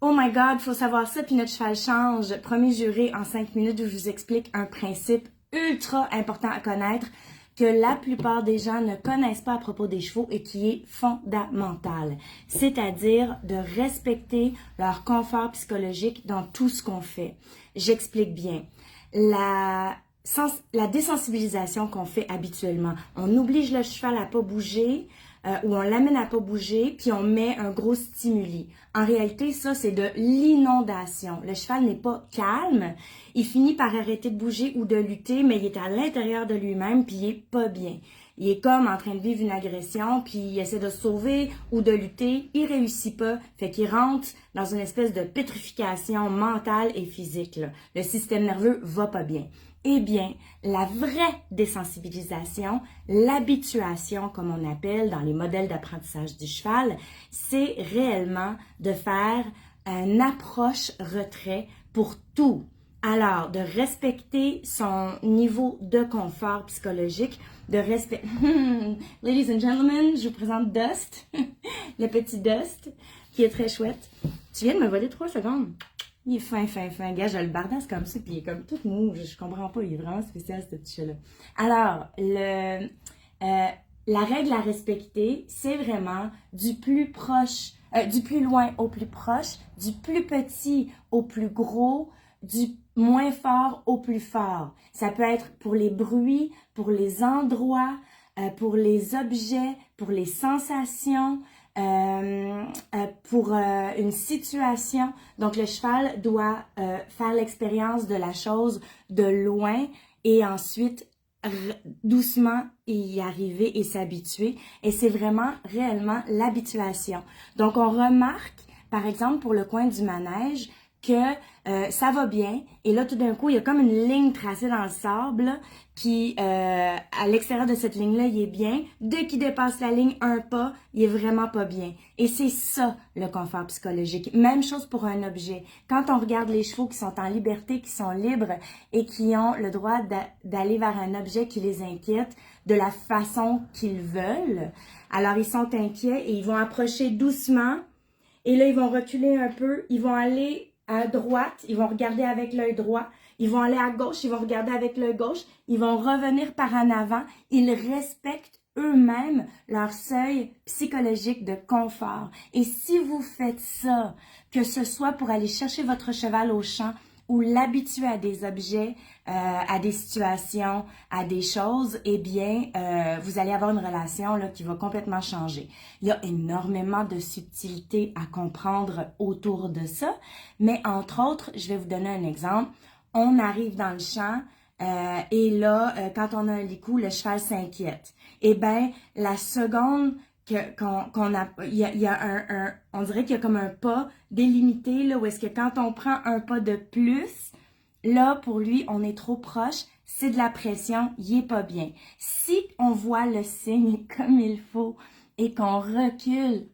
Oh my God, faut savoir ça, puis notre cheval change. Premier juré en 5 minutes où je vous explique un principe ultra important à connaître que la plupart des gens ne connaissent pas à propos des chevaux et qui est fondamental. C'est-à-dire de respecter leur confort psychologique dans tout ce qu'on fait. J'explique bien. La désensibilisation qu'on fait habituellement. On oblige le cheval à pas bouger, ou on l'amène à pas bouger, puis on met un gros stimuli. En réalité, ça, c'est de l'inondation. Le cheval n'est pas calme, il finit par arrêter de bouger ou de lutter, mais il est à l'intérieur de lui-même, puis il est pas bien. Il est comme en train de vivre une agression, puis il essaie de se sauver ou de lutter, il réussit pas, fait qu'il rentre dans une espèce de pétrification mentale et physique, là. Le système nerveux va pas bien. Eh bien, la vraie désensibilisation, l'habituation, comme on appelle dans les modèles d'apprentissage du cheval, c'est réellement de faire un approche-retrait pour tout. Alors, de respecter son niveau de confort psychologique, de respecter... Ladies and gentlemen, je vous présente Dust, le petit Dust, qui est très chouette. Tu viens de me voler 3 secondes. Il est fin. Gars, je le bardasse comme ça, puis il est comme tout mou. Je comprends pas, il est vraiment spécial, ce petit chat-là. Alors, la règle à respecter, c'est vraiment du plus proche, du plus loin au plus proche, du plus petit au plus gros, du moins fort au plus fort. Ça peut être pour les bruits, pour les endroits, pour les objets, pour les sensations, pour une situation. Donc, le cheval doit faire l'expérience de la chose de loin et ensuite doucement y arriver et s'habituer. Et c'est vraiment réellement l'habituation. Donc, on remarque, par exemple, pour le coin du manège, que ça va bien, et là, tout d'un coup, il y a comme une ligne tracée dans le sable, là, puis à l'extérieur de cette ligne-là, il est bien. Dès qu'il dépasse la ligne un pas, il est vraiment pas bien. Et c'est ça, le confort psychologique. Même chose pour un objet. Quand on regarde les chevaux qui sont en liberté, qui sont libres, et qui ont le droit d'aller vers un objet qui les inquiète de la façon qu'ils veulent, alors ils sont inquiets et ils vont approcher doucement, et là, ils vont reculer un peu, ils vont aller à droite, ils vont regarder avec l'œil droit. Ils vont aller à gauche, ils vont regarder avec l'œil gauche. Ils vont revenir par en avant. Ils respectent eux-mêmes leur seuil psychologique de confort. Et si vous faites ça, que ce soit pour aller chercher votre cheval au champ ou l'habituer à des objets, à des situations, à des choses, eh bien, vous allez avoir une relation là, qui va complètement changer. Il y a énormément de subtilités à comprendre autour de ça, mais entre autres, je vais vous donner un exemple. On arrive dans le champ, et là, quand on a un licou, le cheval s'inquiète. Eh bien, la seconde qu'on a, il y a on dirait qu'il y a comme un pas délimité, là, où est-ce que quand on prend un pas de plus, là, pour lui, on est trop proche, c'est de la pression, il est pas bien. Si on voit le signe comme il faut et qu'on recule,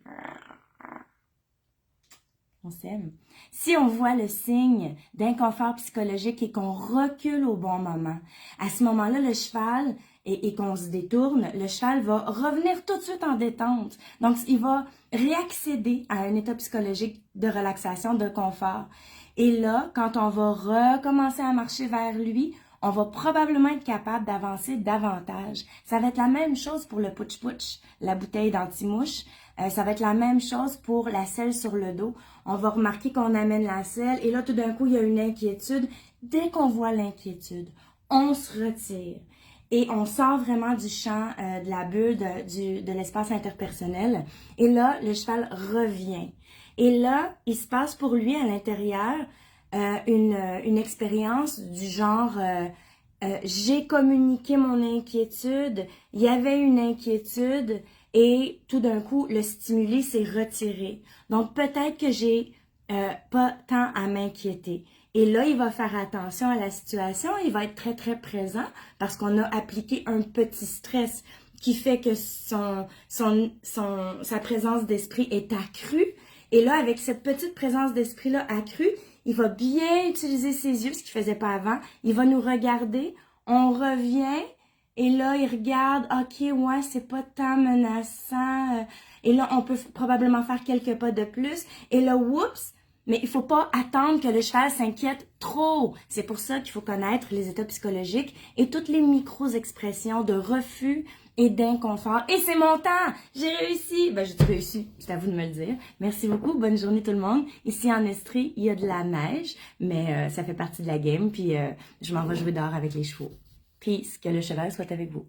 on s'aime. Si on voit le signe d'inconfort psychologique et qu'on recule au bon moment, à ce moment-là, le cheval, et qu'on se détourne, le cheval va revenir tout de suite en détente. Donc, il va réaccéder à un état psychologique de relaxation, de confort. Et là, quand on va recommencer à marcher vers lui, on va probablement être capable d'avancer davantage. Ça va être la même chose pour le putsch-putsch, la bouteille d'anti-mouche. Ça va être la même chose pour la selle sur le dos. On va remarquer qu'on amène la selle et là, tout d'un coup, il y a une inquiétude. Dès qu'on voit l'inquiétude, on se retire et on sort vraiment du champ, de la bulle, de l'espace interpersonnel. Et là, le cheval revient. Et là, il se passe pour lui à l'intérieur une expérience du genre j'ai communiqué mon inquiétude, il y avait une inquiétude et tout d'un coup, le stimuli s'est retiré. Donc peut-être que j'ai pas tant à m'inquiéter. Et là, il va faire attention à la situation, il va être très, très présent parce qu'on a appliqué un petit stress qui fait que sa présence d'esprit est accrue. Et là, avec cette petite présence d'esprit-là accrue, il va bien utiliser ses yeux, ce qu'il ne faisait pas avant. Il va nous regarder, on revient, et là, il regarde, ok, ouais, c'est pas tant menaçant. Et là, on peut probablement faire quelques pas de plus. Et là, oups, Mais il faut pas attendre que le cheval s'inquiète trop. C'est pour ça qu'il faut connaître les états psychologiques et toutes les micro-expressions de refus et d'inconfort. Et c'est mon temps! J'ai réussi! Ben, j'ai réussi. C'est à vous de me le dire. Merci beaucoup. Bonne journée tout le monde. Ici en Estrie, il y a de la neige, mais ça fait partie de la game. Puis je m'en vais jouer dehors avec les chevaux. Peace. Que le cheval soit avec vous.